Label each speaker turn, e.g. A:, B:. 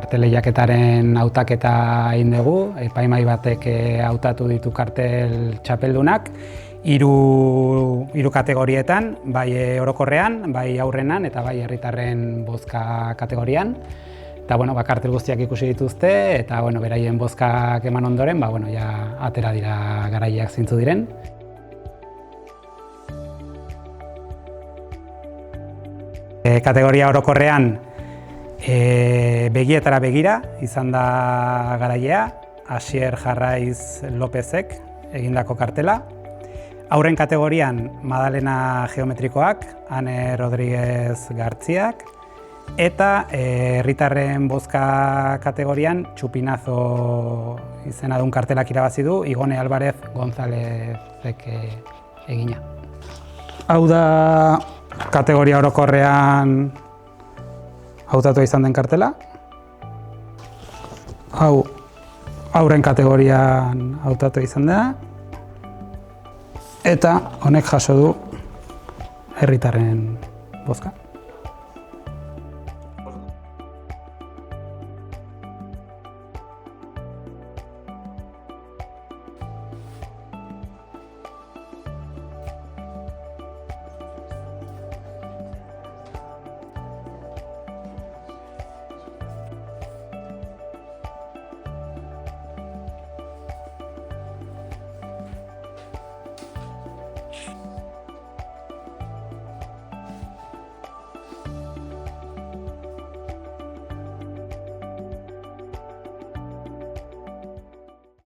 A: Kartel lehiaketaren hautaketa egin dugu, epaimahai batek hautatu ditu kartel txapeldunak, hiru kategorietan, bai orokorrean, bai aurrenan eta bai herritarren bozka kategorian. Eta kartel guztiak ikusi dituzte eta beraien bozkak eman ondoren, atera dira garaileak zintzu diren. Kategoria orokorrean begietara begira izan da garailea, Asier Jarraiz Lopezek egindako kartela. Aurren kategorian Madalena Geometrikoak, Ane Rodríguez Gartziak, eta herritarren bozka kategorian Txupinazo izenadun kartelak irabazi du, Igone Alvarez Gonzálezek egina. Hau da kategoria orokorrean hautatu izan den kartela. Hau aurren kategorian hautatu izan da. Eta honek jaso du herritarren bozka.